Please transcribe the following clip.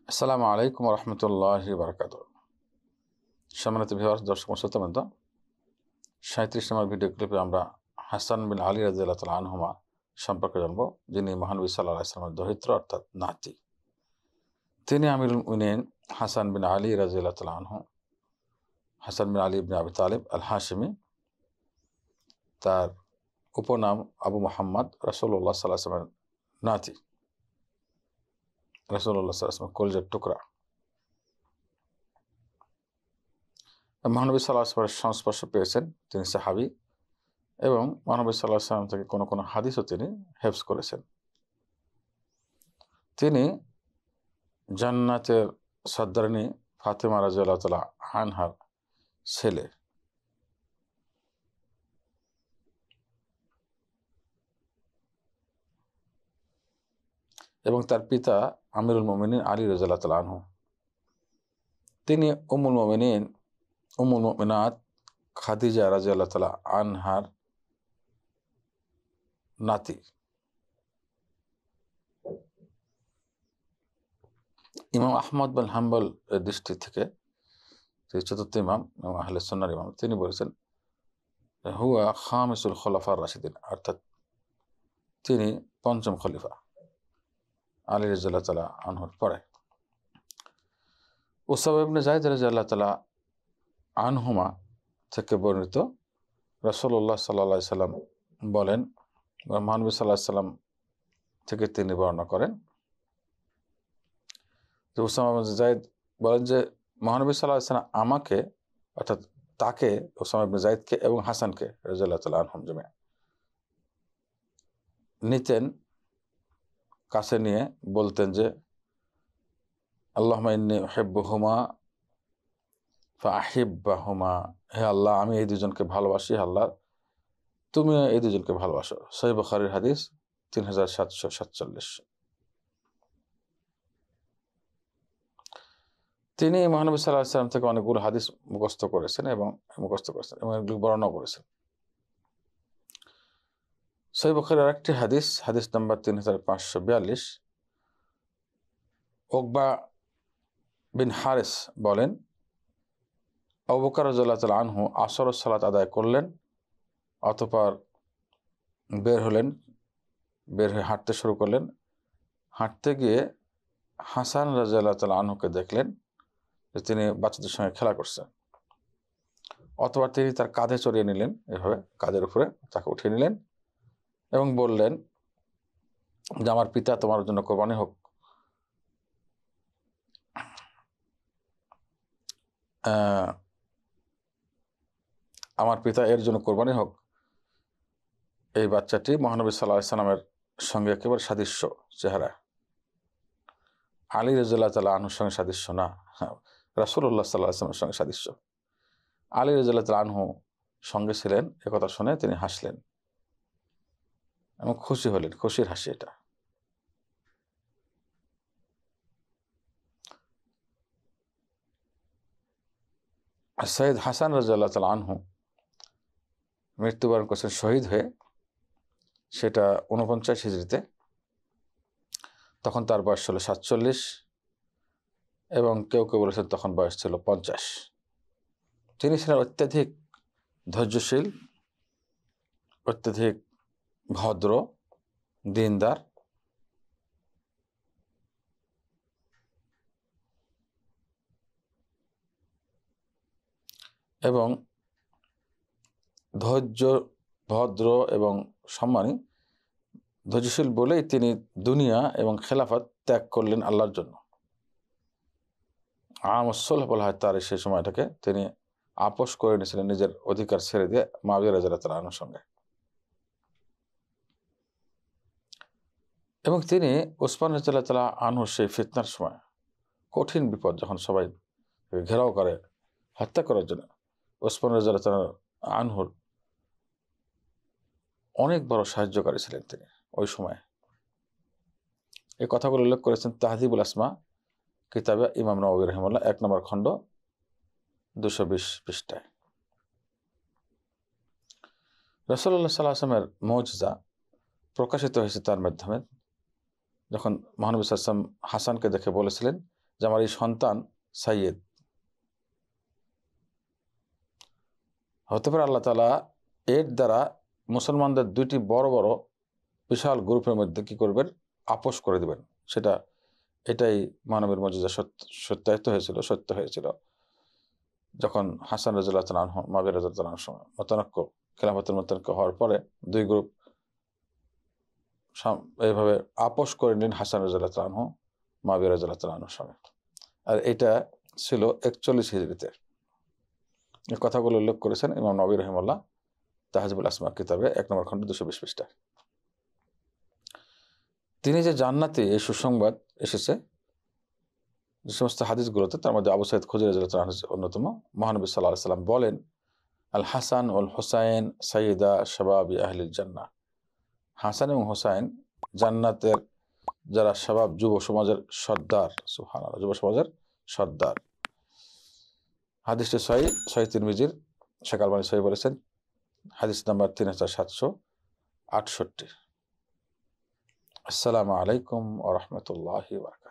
আসসালামু আলাইকুম রহমতুল্লাহি বারাকাতু। সম্মানিত ভিউয়ার্স, দর্শক ও শ্রোতাবৃন্দ, 37 নম্বর ভিডিও ক্লিপে আমরা হাসান বিন আলী রাদিয়াল্লাহু তাআলা আনহুমা সম্পর্কে জানবো, যিনি মহানবী সাল্লাল্লাহু আলাইহি ওয়াসাল্লামের দৌহিত্র অর্থাৎ নাতি। তিনি আমিরুল মুমিনিন হাসান বিন আলী রাদিয়াল্লাহু তাআলা আনহু, হাসান বিন আলী ইবনে আবি তালিব আল হাশিমি। তার উপনাম আবু মুহাম্মদ, রাসূলুল্লাহ সাল্লাল্লাহু আলাইহি ওয়াসাল্লামের নাতি, রাসূলুল্লাহ সাল্লাল্লাহু আলাইহি ওয়াসাল্লাম কলিজার টুকরা। মহানবী সাল্লাল্লাহু আলাইহি ওয়াসাল্লামের সংস্পর্শ পেয়েছেন, তিনি সাহাবী, এবং মহানবী সাল্লাল্লাহু আলাইহি ওয়াসাল্লাম থেকে কোনো কোনো হাদিসও তিনি হেফজ করেছেন। তিনি জান্নাতের সর্দারিনী ফাতেমা রাদিয়াল্লাহু তাআলা আনহার ছেলে। এবং তার পিতা আমিরুল মুমিনিন আলী রাদিয়াল্লাহু তাআলা আনহু। তিনি উম্মুল মুমিনাত খাদিজা রাদিয়াল্লাহু তাআলা আনহার নাতি। ইমাম আহমদ বিন হাম্বল এর দৃষ্টি থেকে, তিনি চতুর্থ ইমাম এবং আহলে সুন্নাহর ইমাম, তিনি বলেছেন হুয়া খামিসুল খুলাফার রাশিদিন, অর্থাৎ তিনি পঞ্চম খলিফা আলী রাদিয়াল্লাহু তাআলা আনহুর পরে। উসামা ইবনে যায়েদ রাদিয়াল্লাহু তাআলা আনহুমা থেকে বর্ণিত, রাসূলুল্লাহ সাল্লাল্লাহু আলাইহি সাল্লাম বলেন, মহানবী সাল্লাল্লাহু আলাইহি সাল্লাম থেকে তিনি বর্ণনা করেন যে উসামা ইবনে যায়েদ বলেন যে মহানবী সাল্লাল্লাহু আলাইহি সাল্লাম আমাকে, অর্থাৎ তাকে, উসামা ইবনে যায়েদকে এবং হাসানকে রাদিয়াল্লাহু তাআলা আনহুম জামিআ নিতেন, কাছে নিয়ে বলতেন যে আল্লাহুম্মা ইন্নী উহিব্বুহুমা ফাআহিব্বাহুমা, হে আল্লাহ আমি এই দুজনকে ভালোবাসি, আল্লাহ তুমি এই দুজনকে ভালোবাসো। সহিহ বুখারীর হাদিস 3747। তিনি মহানবী সাল্লাল্লাহু আলাইহি সাল্লাম থেকে অনেকগুলো হাদিস মুখস্থ করেছেন এবং এগুলো বর্ণনা করেছেন। সহিহ বুখারীর আরেকটি হাদিস, হাদিস নাম্বার 3542, উকবা বিন হারিস বলেন, আবু বকর রাদিয়াল্লাহু তাআলা আনহু আসরের সালাত আদায় করলেন, অতঃপর বের হয়ে হাঁটতে শুরু করলেন। হাঁটতে গিয়ে হাসান রাদিয়াল্লাহু তাআলা আনহুকে দেখলেন যে তিনি বাচ্চাদের সঙ্গে খেলা করছেন। অতঃপর তিনি তার কাঁধে চড়িয়ে নিলেন, এভাবে কাঁধের উপরে তাকে উঠিয়ে নিলেন এবং বললেন যে আমার পিতা তোমার জন্য কোরবানি হোক। আমার পিতা এর জন্য কোরবানি হোক। এই বাচ্চাটি মহানবী সাল্লাল্লাহু আলাইহি সাল্লামের সঙ্গে একেবারে সাদৃশ্য চেহারা। আলী রাদিয়াল্লাহু তাআলা আনহুর সঙ্গে সাদৃশ্য না, রাসূলুল্লাহ সাল্লাল্লাহু আলাইহি ওয়াসাল্লামের সঙ্গে সাদৃশ্য। আলী রাদিয়াল্লাহু তাআলা আনহু সঙ্গে ছিলেন, একথা শুনে তিনি হাসলেন এবং খুশি হলেন, খুশির হাসি এটা। সৈয়দ হাসান রাদিয়াল্লাহু তাআলা আনহু মৃত্যুবরণ করেছেন শহীদ হয়ে, সেটা 49 হিজরিতে। তখন তার বয়স ছিল 47 এবং কেউ কেউ বলেছেন তখন বয়স ছিল 50। তিনি ছিলেন অত্যাধিক ধৈর্যশীল, অত্যাধিক ভদ্র, দিনদার এবং ধৈর্য, ভদ্র এবং সম্মানী। ধৈর্যশীল বলেই তিনি দুনিয়া এবং খেলাফত ত্যাগ করলেন আল্লাহর জন্য। আমসুলহ বলা হয় তার সেই সময়টাকে, তিনি আপোষ করে নিয়েছিলেন, নিজের অধিকার ছেড়ে দিয়ে মুআবিয়া রাদিয়াল্লাহু তাআলা আনহুর সঙ্গে। এবং তিনি উসমান রাদিয়াল্লাহু তাআলা আনহুর সেই ফিতনার সময়, কঠিন বিপদ, যখন সবাই ঘেরাও করে হত্যা করার জন্য, উসমান রাদিয়াল্লাহু তাআলা আনহুর অনেক বড় সাহায্যকারী ছিলেন তিনি ওই সময়। এই কথাগুলো উল্লেখ করেছেন তাহযিবুল আসমা কিতাবে ইমাম নাওয়াবী রাহিমাহুল্লাহ 1 নম্বর খণ্ড 220 পৃষ্ঠায়। রাসূলুল্লাহ সাল্লাল্লাহু আলাইহি ওয়াসাল্লামের মুজিজা প্রকাশিত হয়েছে তার মাধ্যমে, যখন মহানবী সাল্লাল্লাহু আলাইহি ওয়াসাল্লাম হাসানকে দেখে বলেছিলেন যে আমার এই সন্তান সাইয়েদ। হতে পারে আল্লাহ তাআলা এর দ্বারা মুসলমানদের দুইটি বড় বড় বিশাল গ্রুপের মধ্যে কি করবেন, আপোষ করে দিবেন। এটাই মানবের মর্যাদা সত্যায়িত হয়েছিল, সত্য হয়েছিল যখন হাসান রাদিয়াল্লাহু তাআলা আনহু মুআবিয়া রাদিয়াল্লাহু তাআলা আনহু মতানৈক্য, খেলাফতের মতানৈক্য হওয়ার পরে দুই গ্রুপ এইভাবে আপোষ করে নিন হাসান রাদিয়াল্লাহু তাআলা আনহু মুআবিয়া রাদিয়াল্লাহু তাআলা আনহুর সঙ্গে। আর এটা ছিল 41 হিজরিতে। এই কথাগুলো উল্লেখ করেছেন ইমাম নববী রাহিমাহুল্লাহ তাহজিবুল আসমা কিতাবে 1 নম্বর খণ্ড 220 পৃষ্ঠা। তিনি যে জান্নাতে, এই সুসংবাদ এসেছে যে সমস্ত হাদিসগুলোতে, তার মধ্যে আবু সাঈদ খুদরি রাদিয়াল্লাহু তাআলা আনহু অন্যতম। মহানবী সাল্লাল্লাহু আলাইহি সাল্লাম বলেন, আল হাসান ওয়াল হুসাইন সাইয়্যিদা শাবাবি আহলিল জান্নাহ। হাসান এবং হুসাইন জান্নাতের যারা শাবাব, যুব সমাজের সর্দার। সুবহানাল্লাহ, যুব সমাজের সর্দার। হাদিসটি সহিহ তিরমিজির শেখ আলবানী সহিহ বলেছেন, হাদিস নাম্বার 3768। আসসালামু আলাইকুম ওয়া রাহমাতুল্লাহি ওয়া বারাকাতুহু।